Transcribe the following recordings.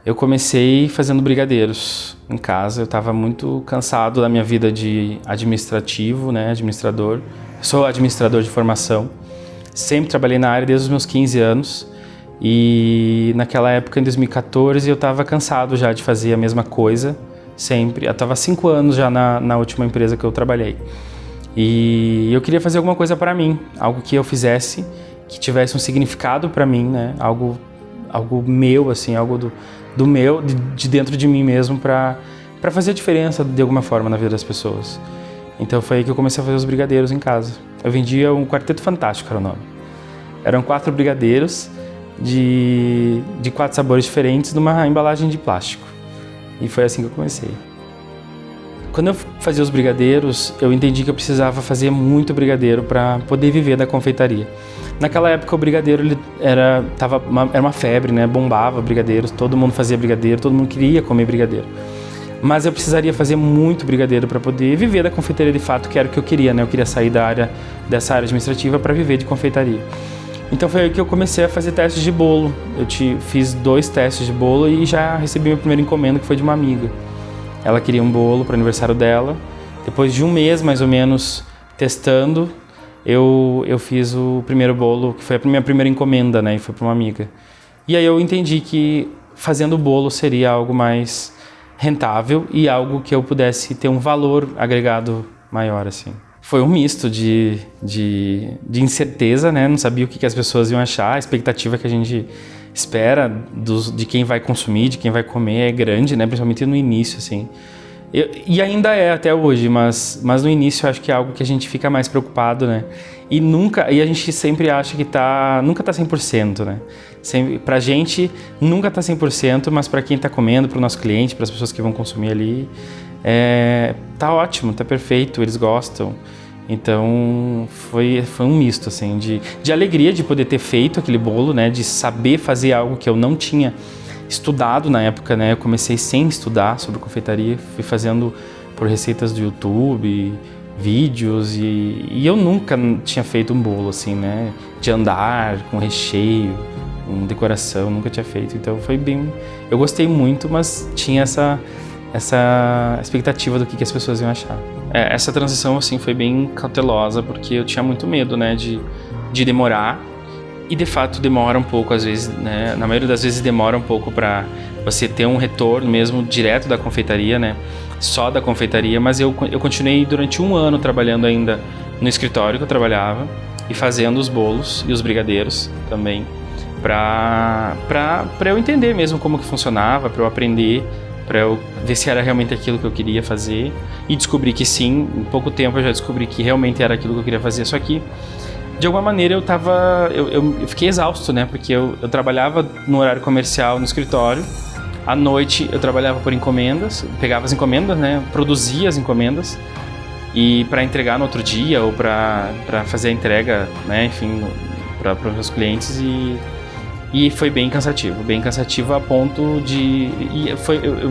Eu comecei fazendo brigadeiros em casa. Eu estava muito cansado da minha vida de administrativo, né, administrador. Eu sou administrador de formação. Sempre trabalhei na área desde os meus 15 anos. E naquela época, em 2014, eu estava cansado já de fazer a mesma coisa, sempre. Eu estava há 5 anos já na última empresa que eu trabalhei. E eu queria fazer alguma coisa para mim, algo que eu fizesse, que tivesse um significado para mim, né? Algo meu, assim, algo do meu, de dentro de mim mesmo, para fazer a diferença de alguma forma na vida das pessoas. Então foi aí que eu comecei a fazer os brigadeiros em casa. Eu vendia um Quarteto Fantástico, era o nome. Eram 4 brigadeiros de 4 sabores diferentes numa embalagem de plástico. E foi assim que eu comecei. Quando eu fazia os brigadeiros, eu entendi que eu precisava fazer muito brigadeiro para poder viver da confeitaria. Naquela época o brigadeiro era uma febre, né? Bombava brigadeiros, todo mundo fazia brigadeiro, todo mundo queria comer brigadeiro. Mas eu precisaria fazer muito brigadeiro para poder viver da confeitaria de fato, que era o que eu queria, né? Eu queria sair dessa área administrativa para viver de confeitaria. Então foi aí que eu comecei a fazer testes de bolo. Fiz 2 testes de bolo e já recebi minha primeira encomenda, que foi de uma amiga. Ela queria um bolo para o aniversário dela. Depois de um mês, mais ou menos, testando, eu fiz o primeiro bolo, que foi a minha primeira encomenda, né? E foi para uma amiga. E aí eu entendi que fazendo bolo seria algo mais rentável e algo que eu pudesse ter um valor agregado maior, assim. Foi um misto de incerteza, né? Não sabia o que as pessoas iam achar, a expectativa que a gente espera de quem vai consumir, de quem vai comer é grande, né? Principalmente no início, assim. E ainda é até hoje, mas no início eu acho que é algo que a gente fica mais preocupado, né? E a gente sempre acha que nunca tá 100%, né? Pra gente nunca tá 100%, mas para quem tá comendo, pro nosso cliente, para as pessoas que vão consumir ali, tá ótimo, tá perfeito, eles gostam. Então foi um misto, assim, de alegria de poder ter feito aquele bolo, né? De saber fazer algo que eu não tinha estudado na época, né? Eu comecei sem estudar sobre confeitaria, fui fazendo por receitas do YouTube, vídeos, e eu nunca tinha feito um bolo assim, né? De andar, com recheio, com decoração, nunca tinha feito. Então foi bem... Eu gostei muito, mas tinha essa expectativa do que as pessoas iam achar. Essa transição, assim, foi bem cautelosa, porque eu tinha muito medo, né, de demorar. E, de fato, demora um pouco, às vezes, né? Na maioria das vezes demora um pouco para você ter um retorno mesmo direto da confeitaria, né? Só da confeitaria, mas eu continuei durante 1 ano trabalhando ainda no escritório que eu trabalhava e fazendo os bolos e os brigadeiros também, para eu entender mesmo como que funcionava, para eu aprender, para eu ver se era realmente aquilo que eu queria fazer, e descobri que sim. Em pouco tempo eu já descobri que realmente era aquilo que eu queria fazer, só que de alguma maneira eu fiquei exausto, né? Porque eu trabalhava no horário comercial no escritório, à noite eu trabalhava por encomendas, pegava as encomendas, né? Produzia as encomendas e para entregar no outro dia ou para fazer a entrega, né? Enfim, para os meus clientes, e foi bem cansativo a ponto de...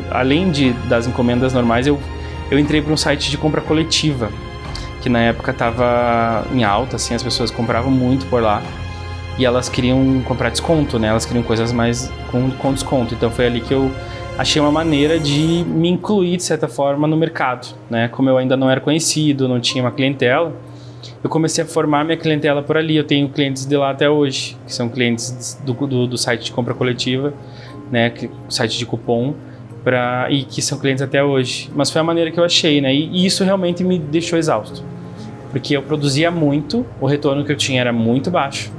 além das encomendas normais, eu entrei para um site de compra coletiva, que na época estava em alta, assim, as pessoas compravam muito por lá e elas queriam comprar desconto, né? Elas queriam coisas mais com desconto. Então foi ali que eu achei uma maneira de me incluir, de certa forma, no mercado, né? Como eu ainda não era conhecido, não tinha uma clientela, eu comecei a formar minha clientela por ali. Eu tenho clientes de lá até hoje, que são clientes do site de compra coletiva, né? O site de cupom, e que são clientes até hoje. Mas foi a maneira que eu achei, né? E isso realmente me deixou exausto, porque eu produzia muito, o retorno que eu tinha era muito baixo,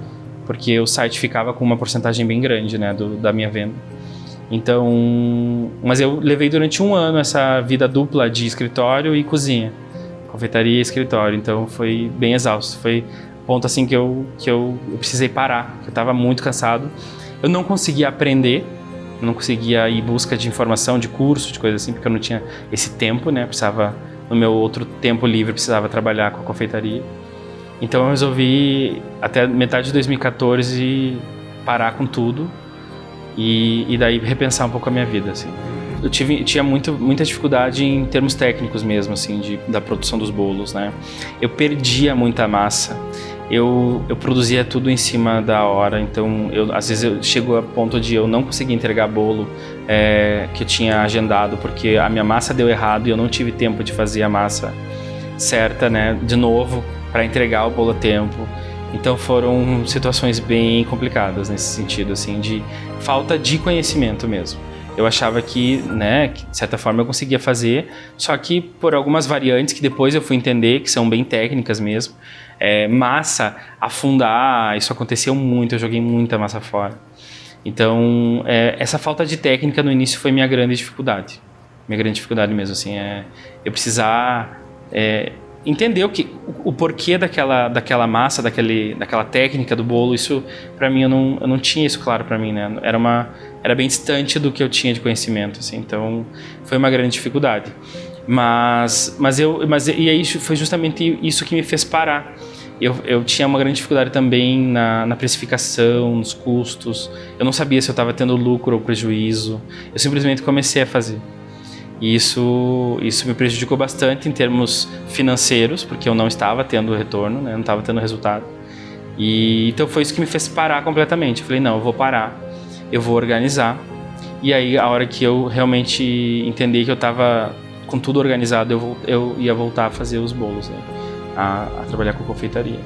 porque o site ficava com uma porcentagem bem grande, né, da minha venda. Então, mas eu levei durante 1 ano essa vida dupla de escritório e cozinha, confeitaria e escritório. Então foi bem exausto. Foi ponto assim que eu precisei parar, que eu estava muito cansado. Eu não conseguia aprender, não conseguia ir em busca de informação, de curso, de coisa assim, porque eu não tinha esse tempo, né? Precisava, no meu outro tempo livre, precisava trabalhar com a confeitaria. Então eu resolvi, até metade de 2014, parar com tudo e daí repensar um pouco a minha vida, assim. Eu tinha muita dificuldade em termos técnicos mesmo, assim, da produção dos bolos, né? Eu perdia muita massa. eu produzia tudo em cima da hora, então às vezes eu chego a ponto de eu não conseguir entregar bolo que eu tinha agendado, porque a minha massa deu errado e eu não tive tempo de fazer a massa certa, né, de novo, para entregar o bolo a tempo. Então foram situações bem complicadas nesse sentido, assim, de falta de conhecimento mesmo. Eu achava que, né, que de certa forma eu conseguia fazer, só que por algumas variantes que depois eu fui entender, que são bem técnicas mesmo, massa, afundar, isso aconteceu muito, eu joguei muita massa fora. Então, essa falta de técnica no início foi minha grande dificuldade. Minha grande dificuldade mesmo, assim, eu precisar entender o porquê daquela massa, daquela técnica do bolo. Isso, para mim, eu não tinha isso claro para mim, né? Era bem distante do que eu tinha de conhecimento, assim, então foi uma grande dificuldade. E aí foi justamente isso que me fez parar. Eu tinha uma grande dificuldade também na precificação, nos custos. Eu não sabia se eu estava tendo lucro ou prejuízo. Eu simplesmente comecei a fazer. E isso me prejudicou bastante em termos financeiros, porque eu não estava tendo retorno, né? Não estava tendo resultado. Então foi isso que me fez parar completamente. Eu falei, não, eu vou parar, eu vou organizar. E aí, a hora que eu realmente entendi que eu estava com tudo organizado, eu ia voltar a fazer os bolos, né? A trabalhar com confeitaria.